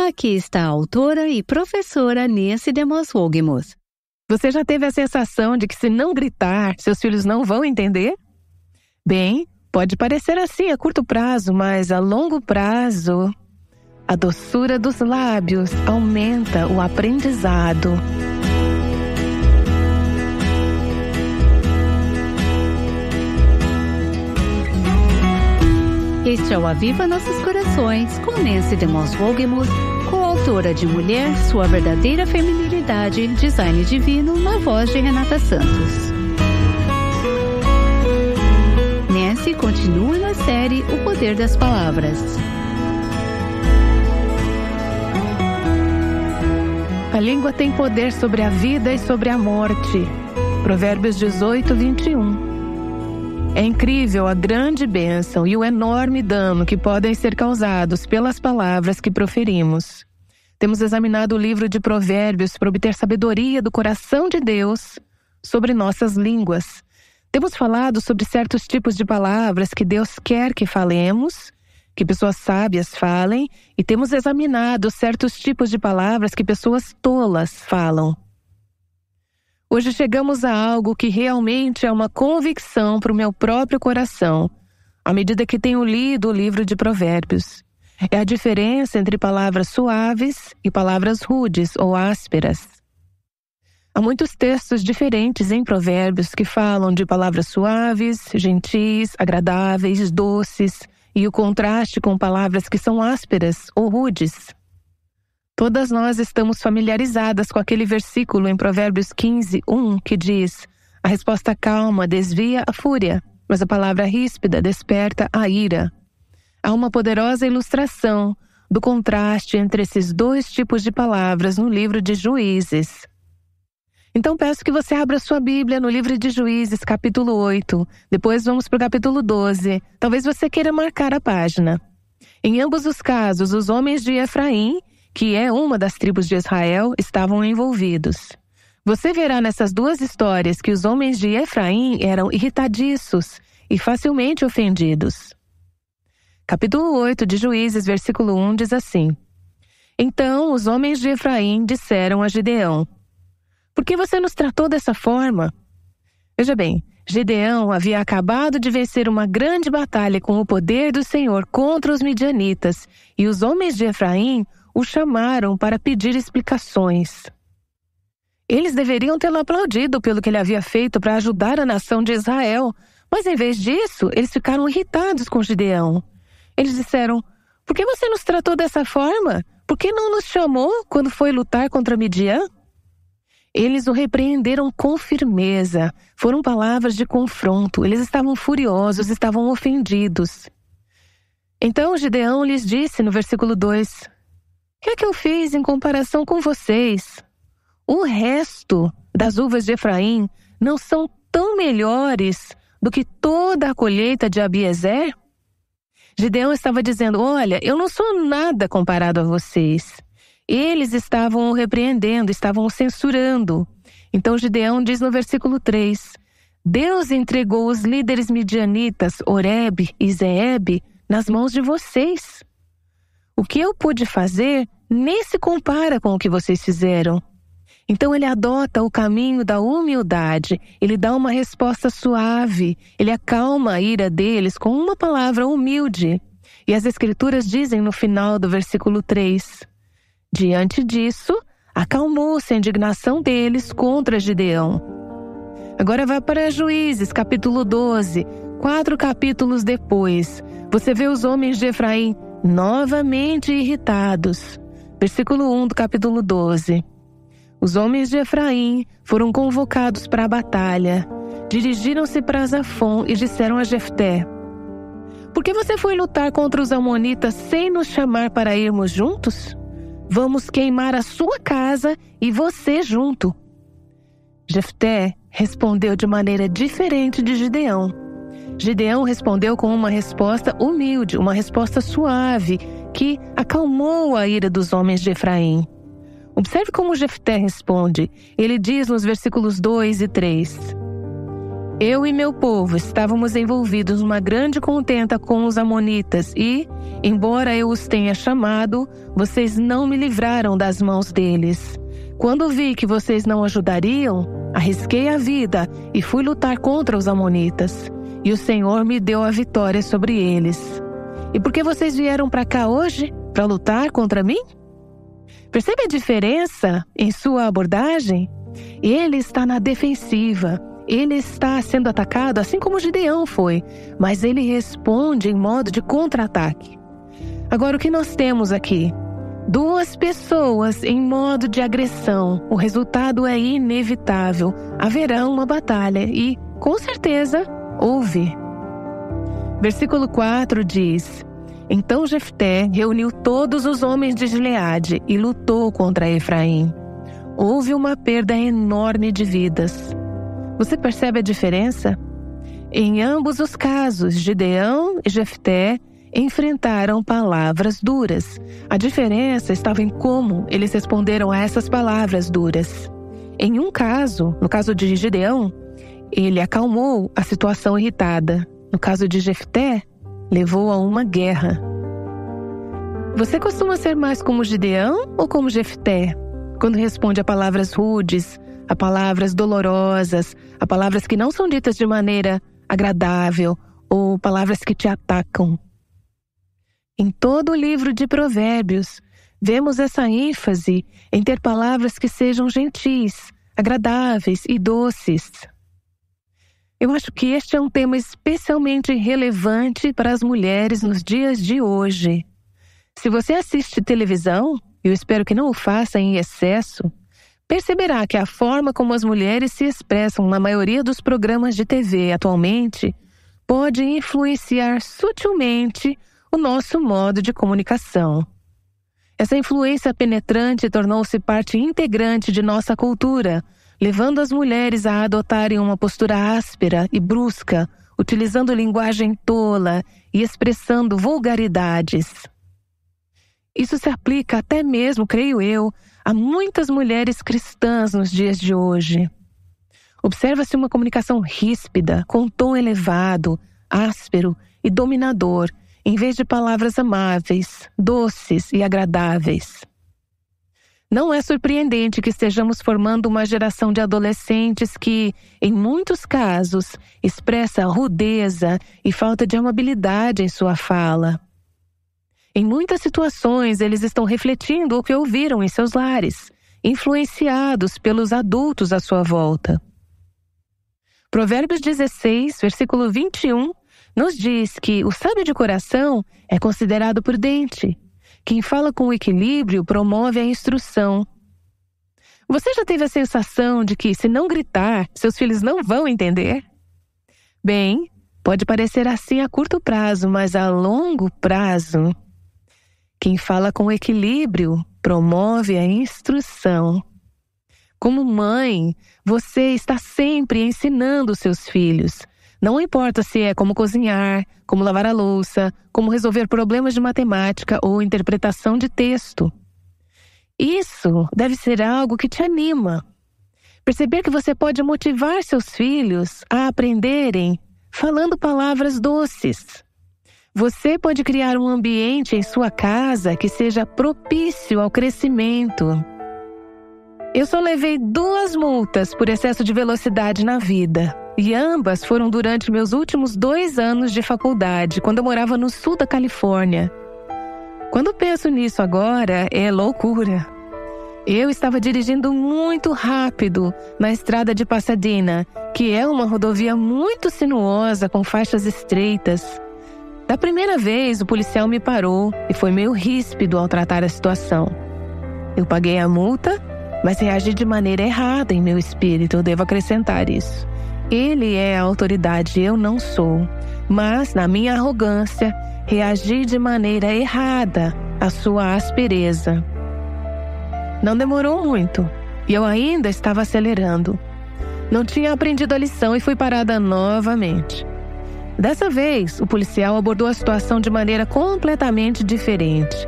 Aqui está a autora e professora Nancy DeMoss Wolgemuth. Você já teve a sensação de que se não gritar, seus filhos não vão entender? Bem, pode parecer assim a curto prazo, mas a longo prazo, a doçura dos lábios aumenta o aprendizado. Este é o Aviva Nossos Corações, com Nancy DeMoss Wolgemuth, coautora de Mulher, Sua Verdadeira Feminilidade, Design Divino, na voz de Renata Santos. Nancy continua na série O Poder das Palavras. A língua tem poder sobre a vida e sobre a morte. Provérbios 18, 21. É incrível a grande bênção e o enorme dano que podem ser causados pelas palavras que proferimos. Temos examinado o livro de Provérbios para obter sabedoria do coração de Deus sobre nossas línguas. Temos falado sobre certos tipos de palavras que Deus quer que falemos, que pessoas sábias falem, e temos examinado certos tipos de palavras que pessoas tolas falam. Hoje chegamos a algo que realmente é uma convicção para o meu próprio coração, à medida que tenho lido o livro de Provérbios. É a diferença entre palavras suaves e palavras rudes ou ásperas. Há muitos textos diferentes em Provérbios que falam de palavras suaves, gentis, agradáveis, doces, e o contraste com palavras que são ásperas ou rudes. Todas nós estamos familiarizadas com aquele versículo em Provérbios 15, 1, que diz: a resposta calma desvia a fúria, mas a palavra ríspida desperta a ira. Há uma poderosa ilustração do contraste entre esses dois tipos de palavras no livro de Juízes. Então peço que você abra sua Bíblia no livro de Juízes, capítulo 8. Depois vamos para o capítulo 12. Talvez você queira marcar a página. Em ambos os casos, os homens de Efraim, que é uma das tribos de Israel, estavam envolvidos. Você verá nessas duas histórias que os homens de Efraim eram irritadiços e facilmente ofendidos. Capítulo 8 de Juízes, versículo 1 diz assim: Então os homens de Efraim disseram a Gideão: Por que você nos tratou dessa forma? Veja bem, Gideão havia acabado de vencer uma grande batalha com o poder do Senhor contra os midianitas, e os homens de Efraim o chamaram para pedir explicações. Eles deveriam tê-lo aplaudido pelo que ele havia feito para ajudar a nação de Israel, mas em vez disso, eles ficaram irritados com Gideão. Eles disseram: Por que você nos tratou dessa forma? Por que não nos chamou quando foi lutar contra Midian? Eles o repreenderam com firmeza. Foram palavras de confronto. Eles estavam furiosos, estavam ofendidos. Então Gideão lhes disse no versículo 2: O que é que eu fiz em comparação com vocês? O resto das uvas de Efraim não são tão melhores do que toda a colheita de Abiezer? Gideão estava dizendo: Olha, eu não sou nada comparado a vocês. Eles estavam o repreendendo, estavam o censurando. Então Gideão diz no versículo 3: Deus entregou os líderes midianitas, Oreb e Zeeb, nas mãos de vocês. O que eu pude fazer nem se compara com o que vocês fizeram. Então ele adota o caminho da humildade, ele dá uma resposta suave, ele acalma a ira deles com uma palavra humilde. E as Escrituras dizem no final do versículo 3: Diante disso, acalmou-se a indignação deles contra Gideão. Agora vai para Juízes, capítulo 12, 4 capítulos depois. Você vê os homens de Efraim novamente irritados. Versículo 1 do capítulo 12. Os homens de Efraim foram convocados para a batalha. Dirigiram-se para Zafon e disseram a Jefté: Por que você foi lutar contra os amonitas sem nos chamar para irmos juntos? Vamos queimar a sua casa e você junto. Jefté respondeu de maneira diferente de Gideão. Gideão respondeu com uma resposta humilde, uma resposta suave, que acalmou a ira dos homens de Efraim. Observe como Jefté responde. Ele diz nos versículos 2 e 3: Eu e meu povo estávamos envolvidos numa grande contenda com os amonitas e, embora eu os tenha chamado, vocês não me livraram das mãos deles. Quando vi que vocês não ajudariam, arrisquei a vida e fui lutar contra os amonitas. E o Senhor me deu a vitória sobre eles. E por que vocês vieram para cá hoje? Para lutar contra mim? Percebe a diferença em sua abordagem? Ele está na defensiva. Ele está sendo atacado assim como Gideão foi, mas ele responde em modo de contra-ataque. Agora, o que nós temos aqui? 2 pessoas em modo de agressão. O resultado é inevitável. Haverá uma batalha e, com certeza, houve. Versículo 4 diz: Então Jefté reuniu todos os homens de Gileade e lutou contra Efraim. Houve uma perda enorme de vidas. Você percebe a diferença? Em ambos os casos, Gideão e Jefté enfrentaram palavras duras. A diferença estava em como eles responderam a essas palavras duras. Em um caso, no caso de Gideão, ele acalmou a situação irritada. No caso de Jefté, levou a uma guerra. Você costuma ser mais como Gideão ou como Jefté? Quando responde a palavras rudes, a palavras dolorosas, a palavras que não são ditas de maneira agradável ou palavras que te atacam. Em todo o livro de Provérbios, vemos essa ênfase em ter palavras que sejam gentis, agradáveis e doces. Eu acho que este é um tema especialmente relevante para as mulheres nos dias de hoje. Se você assiste televisão, eu espero que não o faça em excesso, perceberá que a forma como as mulheres se expressam na maioria dos programas de TV atualmente pode influenciar sutilmente o nosso modo de comunicação. Essa influência penetrante tornou-se parte integrante de nossa cultura, levando as mulheres a adotarem uma postura áspera e brusca, utilizando linguagem tola e expressando vulgaridades. Isso se aplica até mesmo, creio eu, a muitas mulheres cristãs nos dias de hoje. Observa-se uma comunicação ríspida, com tom elevado, áspero e dominador, em vez de palavras amáveis, doces e agradáveis. Não é surpreendente que estejamos formando uma geração de adolescentes que, em muitos casos, expressa rudeza e falta de amabilidade em sua fala. Em muitas situações, eles estão refletindo o que ouviram em seus lares, influenciados pelos adultos à sua volta. Provérbios 16, versículo 21, nos diz que o sábio de coração é considerado prudente. Quem fala com equilíbrio promove a instrução. Você já teve a sensação de que, se não gritar, seus filhos não vão entender? Bem, pode parecer assim a curto prazo, mas a longo prazo, quem fala com equilíbrio promove a instrução. Como mãe, você está sempre ensinando seus filhos. Não importa se é como cozinhar, como lavar a louça, como resolver problemas de matemática ou interpretação de texto. Isso deve ser algo que te anima. Perceber que você pode motivar seus filhos a aprenderem falando palavras doces. Você pode criar um ambiente em sua casa que seja propício ao crescimento. Eu só levei 2 multas por excesso de velocidade na vida. E ambas foram durante meus últimos 2 anos de faculdade, quando eu morava no sul da Califórnia. Quando penso nisso agora, é loucura. Eu estava dirigindo muito rápido na estrada de Pasadena, que é uma rodovia muito sinuosa com faixas estreitas. Da primeira vez, o policial me parou e foi meio ríspido ao tratar a situação. Eu paguei a multa, mas reagi de maneira errada em meu espírito, eu devo acrescentar isso. Ele é a autoridade, eu não sou. Mas, na minha arrogância, reagi de maneira errada à sua aspereza. Não demorou muito, e eu ainda estava acelerando. Não tinha aprendido a lição e fui parada novamente. Dessa vez, o policial abordou a situação de maneira completamente diferente.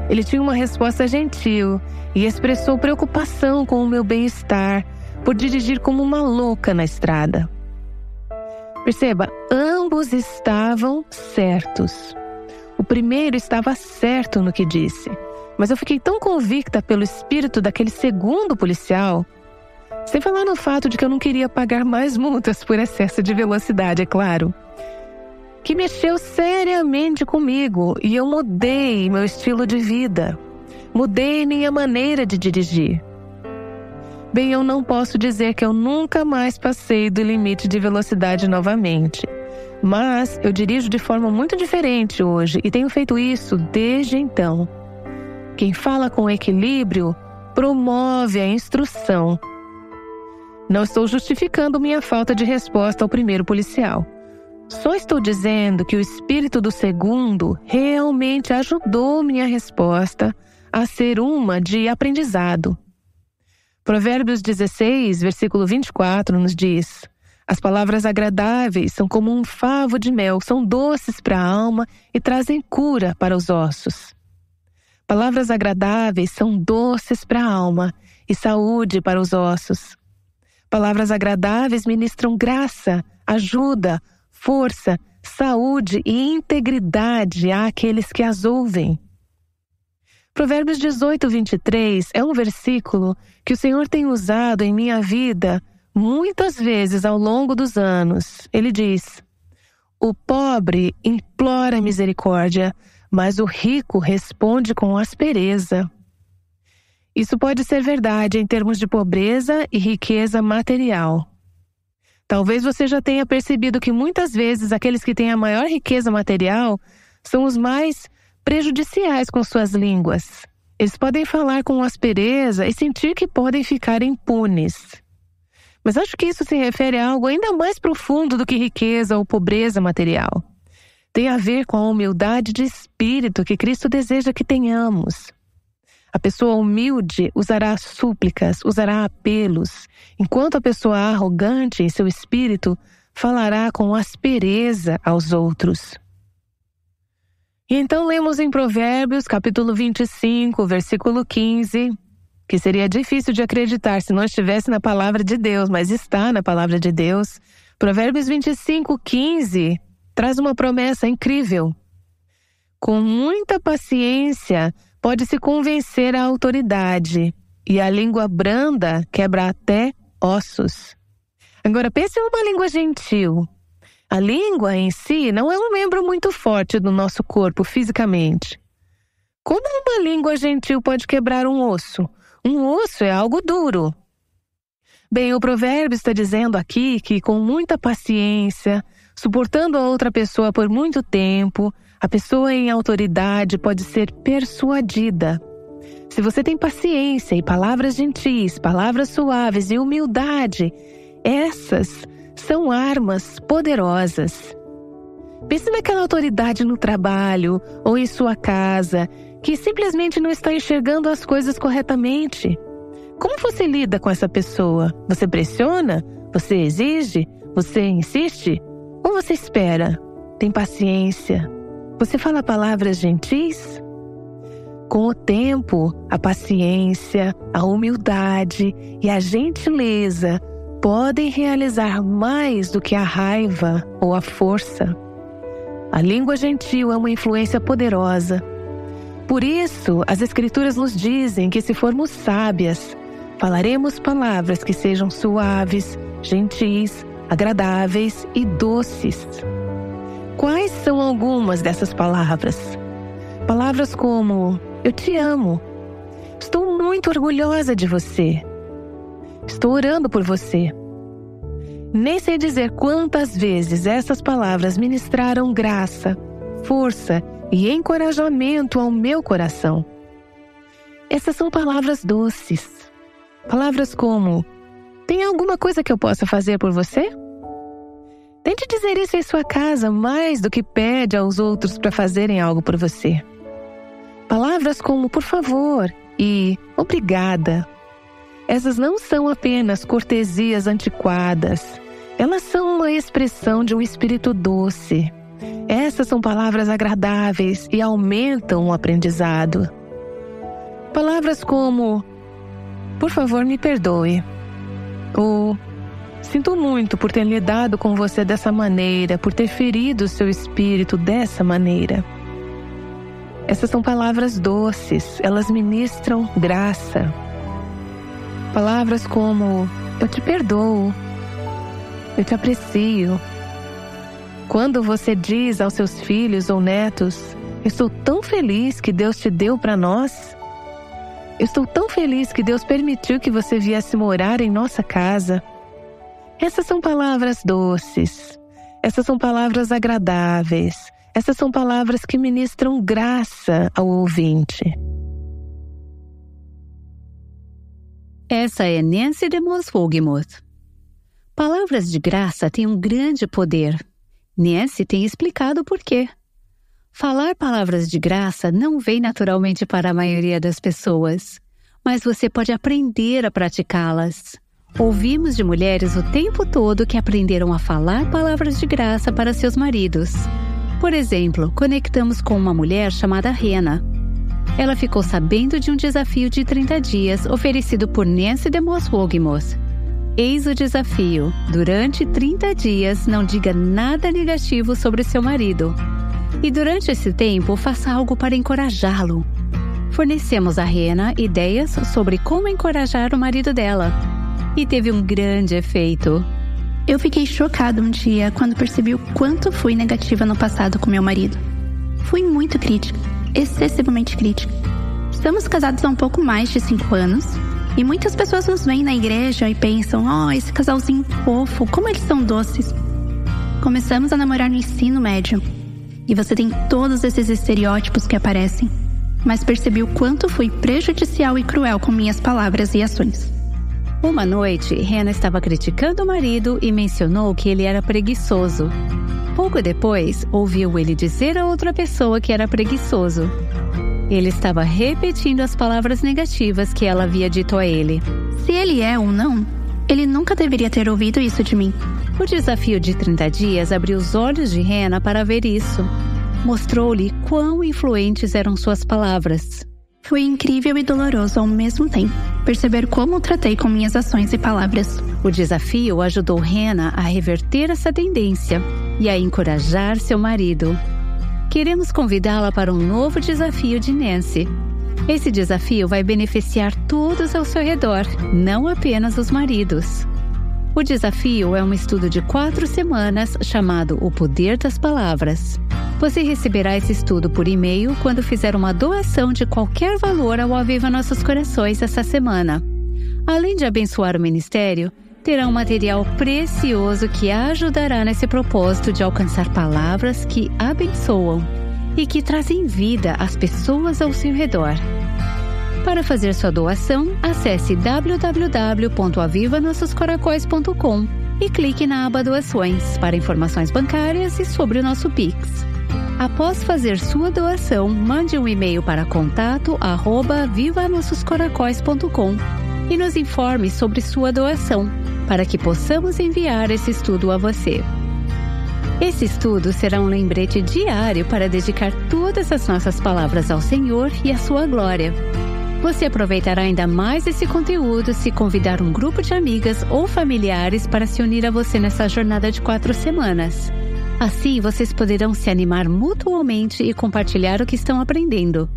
Ele tinha uma resposta gentil e expressou preocupação com o meu bem-estar por dirigir como uma louca na estrada. Perceba, ambos estavam certos. O primeiro estava certo no que disse, mas eu fiquei tão convicta pelo espírito daquele segundo policial, sem falar no fato de que eu não queria pagar mais multas por excesso de velocidade, é claro, que mexeu seriamente comigo e eu mudei meu estilo de vida, mudei minha maneira de dirigir. Bem, eu não posso dizer que eu nunca mais passei do limite de velocidade novamente, mas eu dirijo de forma muito diferente hoje e tenho feito isso desde então. Quem fala com equilíbrio promove a instrução. Não estou justificando minha falta de resposta ao primeiro policial. Só estou dizendo que o espírito do segundo realmente ajudou minha resposta a ser uma de aprendizado. Provérbios 16, versículo 24 nos diz: as palavras agradáveis são como um favo de mel, são doces para a alma e trazem cura para os ossos. Palavras agradáveis são doces para a alma e saúde para os ossos. Palavras agradáveis ministram graça, ajuda, força, saúde e integridade àqueles que as ouvem. Provérbios 18, 23 é um versículo que o Senhor tem usado em minha vida muitas vezes ao longo dos anos. Ele diz: o pobre implora misericórdia, mas o rico responde com aspereza. Isso pode ser verdade em termos de pobreza e riqueza material. Talvez você já tenha percebido que muitas vezes aqueles que têm a maior riqueza material são os mais prejudiciais com suas línguas. Eles podem falar com aspereza e sentir que podem ficar impunes. Mas acho que isso se refere a algo ainda mais profundo do que riqueza ou pobreza material. Tem a ver com a humildade de espírito que Cristo deseja que tenhamos. A pessoa humilde usará súplicas, usará apelos, enquanto a pessoa arrogante em seu espírito falará com aspereza aos outros. E então lemos em Provérbios, capítulo 25, versículo 15, que seria difícil de acreditar se não estivesse na palavra de Deus, mas está na palavra de Deus. Provérbios 25, 15 traz uma promessa incrível. Com muita paciência pode-se convencer a autoridade, e a língua branda quebra até ossos. Agora pense em uma língua gentil. A língua em si não é um membro muito forte do nosso corpo fisicamente. Como uma língua gentil pode quebrar um osso? Um osso é algo duro. Bem, o provérbio está dizendo aqui que com muita paciência, suportando a outra pessoa por muito tempo, a pessoa em autoridade pode ser persuadida. Se você tem paciência e palavras gentis, palavras suaves e humildade, essas são armas poderosas. Pense naquela autoridade no trabalho ou em sua casa que simplesmente não está enxergando as coisas corretamente. Como você lida com essa pessoa? Você pressiona? Você exige? Você insiste? Ou você espera? Tem paciência? Você fala palavras gentis? Com o tempo, a paciência, a humildade e a gentileza podem realizar mais do que a raiva ou a força. A língua gentil é uma influência poderosa. Por isso, as Escrituras nos dizem que se formos sábias, falaremos palavras que sejam suaves, gentis, agradáveis e doces. Quais são algumas dessas palavras? Palavras como: eu te amo, estou muito orgulhosa de você, estou orando por você. Nem sei dizer quantas vezes essas palavras ministraram graça, força e encorajamento ao meu coração. Essas são palavras doces. Palavras como: tem alguma coisa que eu possa fazer por você? Tente dizer isso em sua casa mais do que pede aos outros para fazerem algo por você. Palavras como por favor e obrigada. Essas não são apenas cortesias antiquadas. Elas são uma expressão de um espírito doce. Essas são palavras agradáveis e aumentam o aprendizado. Palavras como: por favor, me perdoe. Ou Sinto muito por ter lidado com você dessa maneira, por ter ferido o seu espírito dessa maneira. Essas são palavras doces, elas ministram graça. Palavras como: eu te perdoo, eu te aprecio. Quando você diz aos seus filhos ou netos: eu estou tão feliz que Deus te deu para nós. Eu estou tão feliz que Deus permitiu que você viesse morar em nossa casa. Essas são palavras doces. Essas são palavras agradáveis. Essas são palavras que ministram graça ao ouvinte. Essa é Nancy DeMoss Wolgemuth. Palavras de graça têm um grande poder. Nancy tem explicado por quê. Falar palavras de graça não vem naturalmente para a maioria das pessoas, mas você pode aprender a praticá-las. Ouvimos de mulheres o tempo todo que aprenderam a falar palavras de graça para seus maridos. Por exemplo, conectamos com uma mulher chamada Hannah. Ela ficou sabendo de um desafio de 30 dias oferecido por Nancy DeMoss Wolgemuth. Eis o desafio: durante 30 dias não diga nada negativo sobre seu marido. E durante esse tempo, faça algo para encorajá-lo. Fornecemos a Hannah ideias sobre como encorajar o marido dela. E teve um grande efeito. Eu fiquei chocada um dia quando percebi o quanto fui negativa no passado com meu marido. Fui muito crítica, excessivamente crítica. Estamos casados há um pouco mais de 5 anos e muitas pessoas nos veem na igreja e pensam: oh, esse casalzinho fofo, como eles são doces. Começamos a namorar no ensino médio e você tem todos esses estereótipos que aparecem, mas percebi o quanto fui prejudicial e cruel com minhas palavras e ações. Uma noite, Hannah estava criticando o marido e mencionou que ele era preguiçoso. Pouco depois, ouviu ele dizer a outra pessoa que era preguiçoso. Ele estava repetindo as palavras negativas que ela havia dito a ele. Se ele é ou não, ele nunca deveria ter ouvido isso de mim. O desafio de 30 dias abriu os olhos de Hannah para ver isso. Mostrou-lhe quão influentes eram suas palavras. Foi incrível e doloroso ao mesmo tempo perceber como tratei com minhas ações e palavras. O desafio ajudou Hannah a reverter essa tendência e a encorajar seu marido. Queremos convidá-la para um novo desafio de Nancy. Esse desafio vai beneficiar todos ao seu redor, não apenas os maridos. O desafio é um estudo de 4 semanas chamado O Poder das Palavras. Você receberá esse estudo por e-mail quando fizer uma doação de qualquer valor ao Aviva Nossos Corações essa semana. Além de abençoar o ministério, terá um material precioso que a ajudará nesse propósito de alcançar palavras que abençoam e que trazem vida às pessoas ao seu redor. Para fazer sua doação, acesse www.avivanossoscoracóis.com e clique na aba Doações para informações bancárias e sobre o nosso Pix. Após fazer sua doação, mande um e-mail para contato@avivanossoscoracóis.com e nos informe sobre sua doação, para que possamos enviar esse estudo a você. Esse estudo será um lembrete diário para dedicar todas as nossas palavras ao Senhor e à sua glória. Você aproveitará ainda mais esse conteúdo se convidar um grupo de amigas ou familiares para se unir a você nessa jornada de 4 semanas. Assim, vocês poderão se animar mutuamente e compartilhar o que estão aprendendo.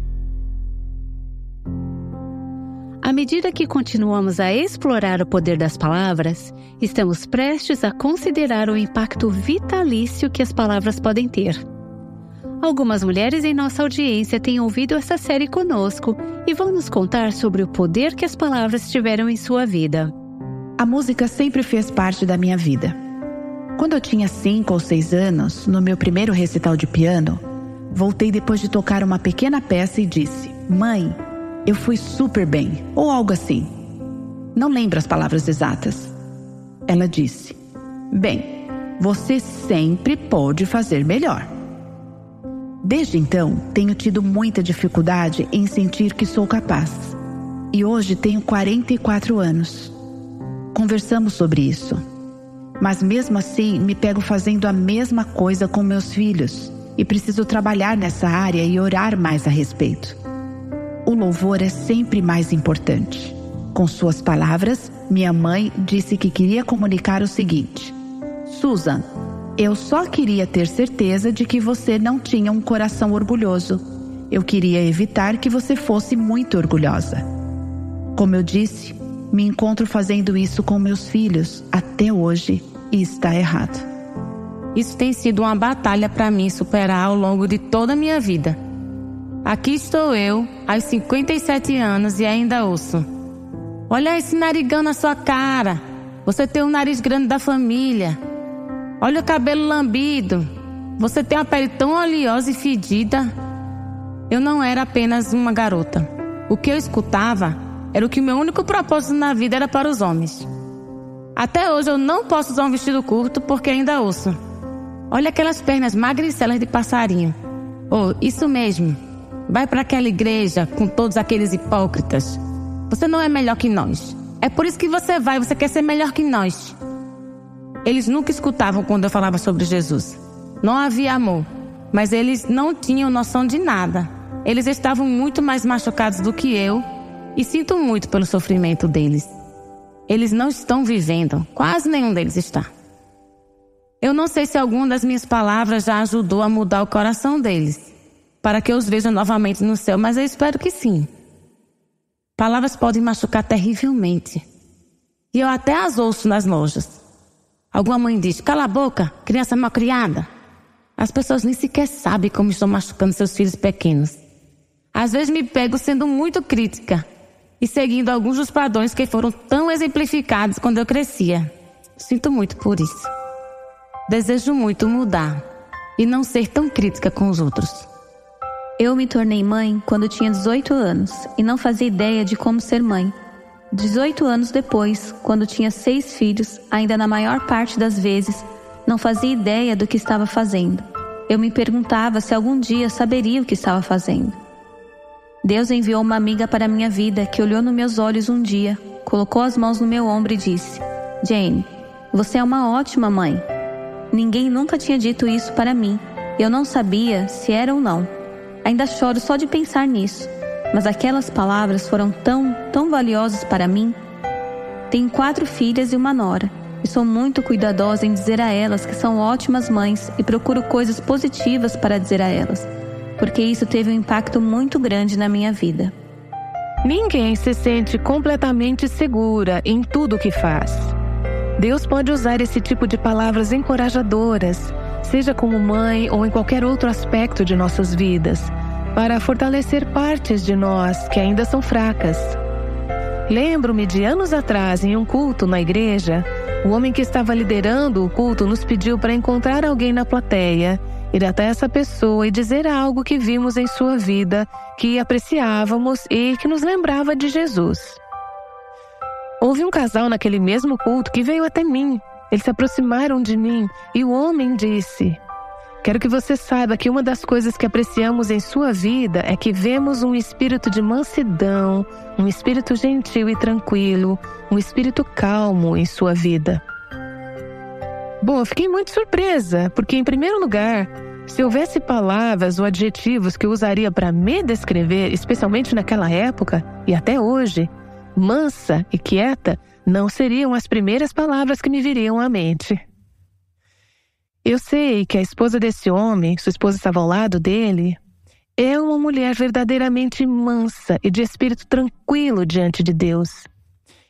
À medida que continuamos a explorar o poder das palavras, estamos prestes a considerar o impacto vitalício que as palavras podem ter. Algumas mulheres em nossa audiência têm ouvido essa série conosco e vão nos contar sobre o poder que as palavras tiveram em sua vida. A música sempre fez parte da minha vida. Quando eu tinha 5 ou 6 anos, no meu primeiro recital de piano, voltei depois de tocar uma pequena peça e disse: "Mãe, eu fui super bem", ou algo assim. Não lembro as palavras exatas. Ela disse: "Bem, você sempre pode fazer melhor." Desde então, tenho tido muita dificuldade em sentir que sou capaz. E hoje tenho 44 anos. Conversamos sobre isso. Mas mesmo assim, me pego fazendo a mesma coisa com meus filhos. E preciso trabalhar nessa área e orar mais a respeito. O louvor é sempre mais importante. Com suas palavras, minha mãe disse que queria comunicar o seguinte: Susan, eu só queria ter certeza de que você não tinha um coração orgulhoso. Eu queria evitar que você fosse muito orgulhosa. Como eu disse, me encontro fazendo isso com meus filhos até hoje e está errado. Isso tem sido uma batalha para mim superar ao longo de toda a minha vida. Aqui estou eu, aos 57 anos e ainda ouço: olha esse narigão na sua cara. Você tem o nariz grande da família. Olha o cabelo lambido. Você tem a pele tão oleosa e fedida. Eu não era apenas uma garota. O que eu escutava era que o meu único propósito na vida era para os homens. Até hoje eu não posso usar um vestido curto porque ainda ouço: olha aquelas pernas magricelas de passarinho. Oh, isso mesmo. Vai para aquela igreja com todos aqueles hipócritas. Você não é melhor que nós. É por isso que você vai, você quer ser melhor que nós. Eles nunca escutavam quando eu falava sobre Jesus. Não havia amor, mas eles não tinham noção de nada. Eles estavam muito mais machucados do que eu e sinto muito pelo sofrimento deles. Eles não estão vivendo, quase nenhum deles está. Eu não sei se alguma das minhas palavras já ajudou a mudar o coração deles, para que eu os veja novamente no céu, mas eu espero que sim. Palavras podem machucar terrivelmente. E eu até as ouço nas lojas. Alguma mãe diz: cala a boca, criança malcriada. As pessoas nem sequer sabem como estão machucando seus filhos pequenos. Às vezes me pego sendo muito crítica e seguindo alguns dos padrões que foram tão exemplificados quando eu crescia. Sinto muito por isso. Desejo muito mudar e não ser tão crítica com os outros. Eu me tornei mãe quando tinha 18 anos e não fazia ideia de como ser mãe. 18 anos depois, quando tinha 6 filhos, ainda na maior parte das vezes, não fazia ideia do que estava fazendo. Eu me perguntava se algum dia saberia o que estava fazendo. Deus enviou uma amiga para a minha vida que olhou nos meus olhos um dia, colocou as mãos no meu ombro e disse: Jane, você é uma ótima mãe. Ninguém nunca tinha dito isso para mim. Eu não sabia se era ou não. Ainda choro só de pensar nisso, mas aquelas palavras foram tão valiosas para mim. Tenho 4 filhas e uma nora, e sou muito cuidadosa em dizer a elas que são ótimas mães e procuro coisas positivas para dizer a elas, porque isso teve um impacto muito grande na minha vida. Ninguém se sente completamente segura em tudo o que faz. Deus pode usar esse tipo de palavras encorajadoras, seja como mãe ou em qualquer outro aspecto de nossas vidas, para fortalecer partes de nós que ainda são fracas. Lembro-me de anos atrás, em um culto na igreja, o homem que estava liderando o culto nos pediu para encontrar alguém na plateia, ir até essa pessoa e dizer algo que vimos em sua vida, que apreciávamos e que nos lembrava de Jesus. Houve um casal naquele mesmo culto que veio até mim. Eles se aproximaram de mim e o homem disse: quero que você saiba que uma das coisas que apreciamos em sua vida é que vemos um espírito de mansidão, um espírito gentil e tranquilo, um espírito calmo em sua vida. Bom, eu fiquei muito surpresa, porque em primeiro lugar, se houvesse palavras ou adjetivos que eu usaria para me descrever, especialmente naquela época e até hoje, mansa e quieta, não seriam as primeiras palavras que me viriam à mente. Eu sei que a esposa desse homem, sua esposa estava ao lado dele, é uma mulher verdadeiramente mansa e de espírito tranquilo diante de Deus.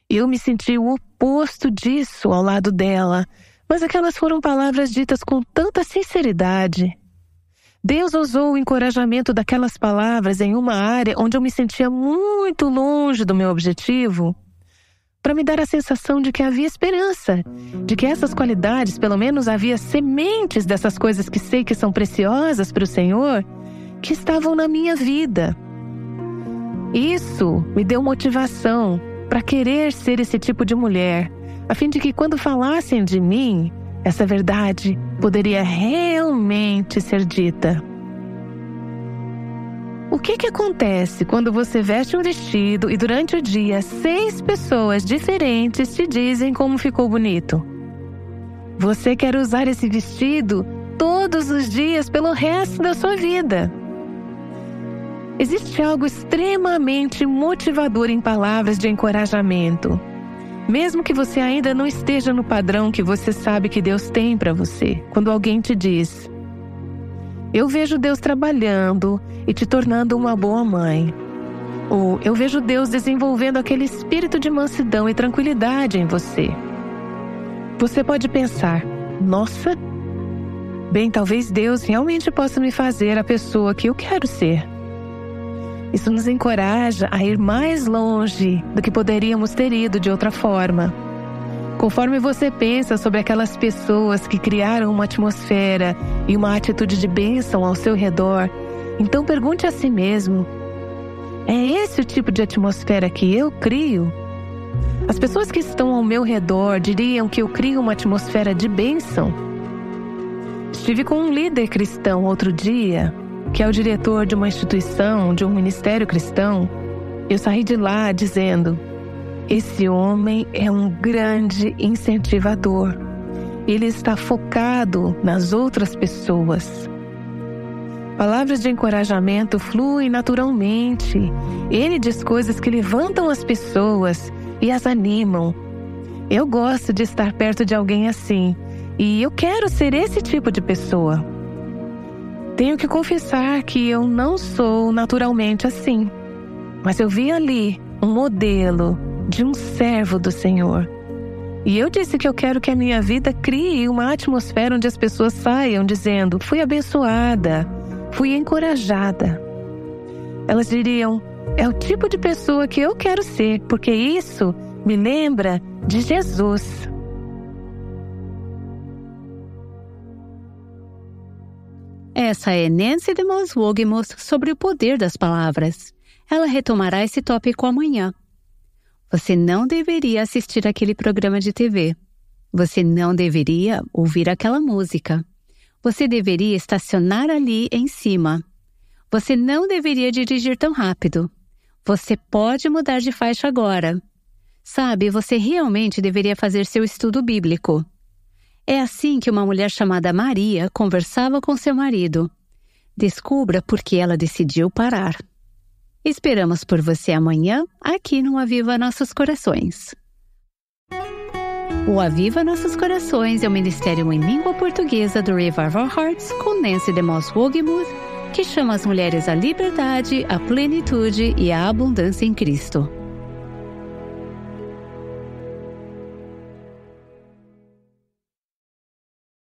Eu me senti o oposto disso ao lado dela, mas aquelas foram palavras ditas com tanta sinceridade. Deus usou o encorajamento daquelas palavras em uma área onde eu me sentia muito longe do meu objetivo, para me dar a sensação de que havia esperança, de que essas qualidades, pelo menos havia sementes dessas coisas que sei que são preciosas para o Senhor, que estavam na minha vida. Isso me deu motivação para querer ser esse tipo de mulher, a fim de que quando falassem de mim, essa verdade poderia realmente ser dita. O que acontece quando você veste um vestido e durante o dia 6 pessoas diferentes te dizem como ficou bonito? Você quer usar esse vestido todos os dias pelo resto da sua vida. Existe algo extremamente motivador em palavras de encorajamento. Mesmo que você ainda não esteja no padrão que você sabe que Deus tem para você, quando alguém te diz: eu vejo Deus trabalhando e te tornando uma boa mãe. Ou eu vejo Deus desenvolvendo aquele espírito de mansidão e tranquilidade em você. Você pode pensar: nossa, bem, talvez Deus realmente possa me fazer a pessoa que eu quero ser. Isso nos encoraja a ir mais longe do que poderíamos ter ido de outra forma. Conforme você pensa sobre aquelas pessoas que criaram uma atmosfera e uma atitude de bênção ao seu redor, então pergunte a si mesmo: é esse o tipo de atmosfera que eu crio? As pessoas que estão ao meu redor diriam que eu crio uma atmosfera de bênção? Estive com um líder cristão outro dia, que é o diretor de uma instituição, de um ministério cristão. Eu saí de lá dizendo: esse homem é um grande incentivador. Ele está focado nas outras pessoas. Palavras de encorajamento fluem naturalmente. Ele diz coisas que levantam as pessoas e as animam. Eu gosto de estar perto de alguém assim, e eu quero ser esse tipo de pessoa. Tenho que confessar que eu não sou naturalmente assim, mas eu vi ali um modelo de um servo do Senhor. E eu disse que eu quero que a minha vida crie uma atmosfera onde as pessoas saiam dizendo: fui abençoada, fui encorajada. Elas diriam: é o tipo de pessoa que eu quero ser, porque isso me lembra de Jesus. Essa é Nancy DeMoss Wogemuth sobre o poder das palavras. Ela retomará esse tópico amanhã. Você não deveria assistir aquele programa de TV. Você não deveria ouvir aquela música. Você deveria estacionar ali em cima. Você não deveria dirigir tão rápido. Você pode mudar de faixa agora. Sabe, você realmente deveria fazer seu estudo bíblico. É assim que uma mulher chamada Maria conversava com seu marido. Descubra por que ela decidiu parar. Esperamos por você amanhã, aqui no Aviva Nossos Corações. O Aviva Nossos Corações é um ministério em língua portuguesa do Revival Hearts com Nancy DeMoss Wogemuth, que chama as mulheres à liberdade, à plenitude e à abundância em Cristo.